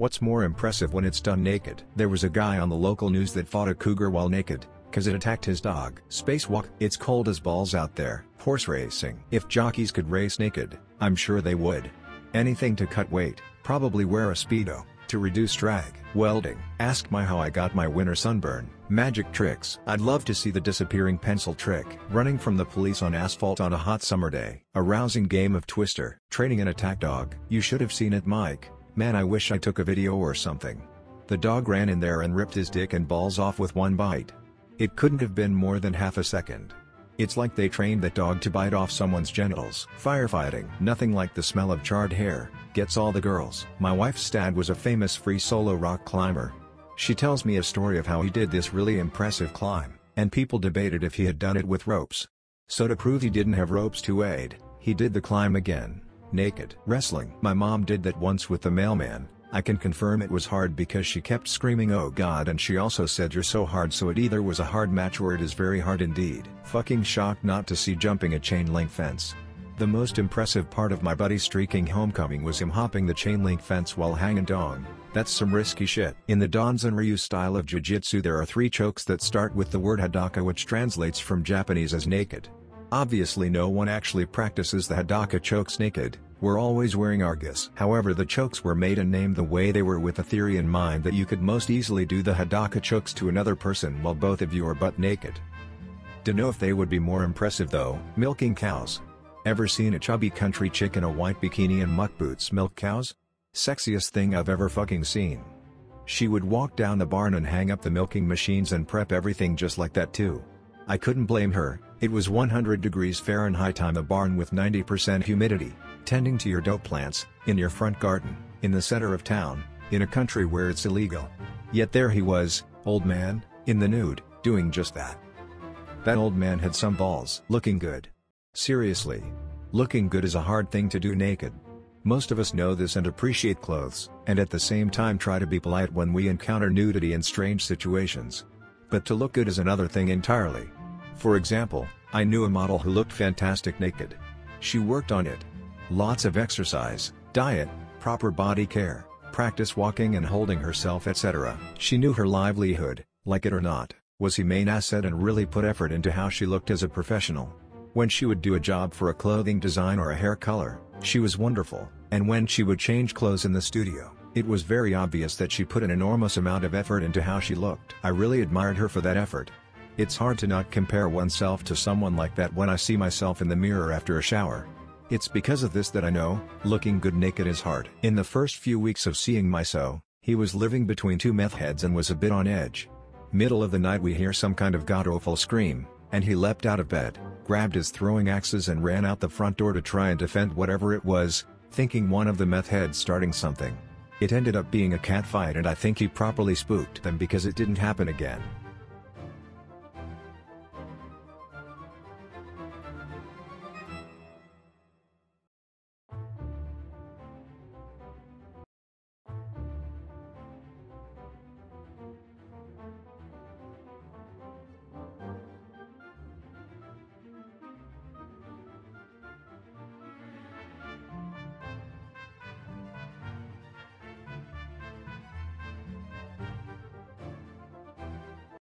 What's more impressive when it's done naked? There was a guy on the local news that fought a cougar while naked, cause it attacked his dog. Spacewalk. It's cold as balls out there. Horse racing. If jockeys could race naked, I'm sure they would. Anything to cut weight, probably wear a Speedo, to reduce drag. Welding. Ask my how I got my winter sunburn. Magic tricks. I'd love to see the disappearing pencil trick. Running from the police on asphalt on a hot summer day. A rousing game of Twister. Training an attack dog. You should have seen it, Mike. Man, I wish I took a video or something. The dog ran in there and ripped his dick and balls off with one bite. It couldn't have been more than half a second. It's like they trained that dog to bite off someone's genitals. Firefighting. Nothing like the smell of charred hair gets all the girls. My wife's dad was a famous free solo rock climber. She tells me a story of how he did this really impressive climb, and people debated if he had done it with ropes. So to prove he didn't have ropes to aid, he did the climb again, naked. Wrestling. My mom did that once with the mailman. I can confirm it was hard because she kept screaming "oh god," and she also said "you're so hard," so it either was a hard match or it is very hard indeed. Fucking shocked not to see jumping a chain link fence. The most impressive part of my buddy's streaking homecoming was him hopping the chain link fence while hanging dong. That's some risky shit. In the Danzan Ryu style of jiu-jitsu there are 3 chokes that start with the word hadaka, which translates from Japanese as naked. Obviously no one actually practices the hadaka chokes naked. We're always wearing argus. However, the chokes were made and named the way they were with the theory in mind that you could most easily do the hadaka chokes to another person while both of you are butt naked. Dunno if they would be more impressive though. Milking cows. Ever seen a chubby country chick in a white bikini and muck boots milk cows? Sexiest thing I've ever fucking seen. She would walk down the barn and hang up the milking machines and prep everything just like that too. I couldn't blame her. It was 100 degrees Fahrenheit on the barn with 90% humidity, tending to your dope plants, in your front garden, in the center of town, in a country where it's illegal. Yet there he was, old man, in the nude, doing just that. That old man had some balls. Looking good. Seriously. Looking good is a hard thing to do naked. Most of us know this and appreciate clothes, and at the same time try to be polite when we encounter nudity in strange situations. But to look good is another thing entirely. For example, I knew a model who looked fantastic naked. She worked on it. Lots of exercise, diet, proper body care, practice walking and holding herself, etc. She knew her livelihood, like it or not, was her main asset and really put effort into how she looked as a professional. When she would do a job for a clothing design or a hair color, she was wonderful, and when she would change clothes in the studio, it was very obvious that she put an enormous amount of effort into how she looked. I really admired her for that effort. It's hard to not compare oneself to someone like that when I see myself in the mirror after a shower. It's because of this that I know, looking good naked is hard. In the first few weeks of seeing Myso, he was living between 2 meth heads and was a bit on edge. Middle of the night we hear some kind of god-awful scream, and he leapt out of bed, grabbed his throwing axes and ran out the front door to try and defend whatever it was, thinking one of the meth heads starting something. It ended up being a cat fight and I think he properly spooked them because it didn't happen again.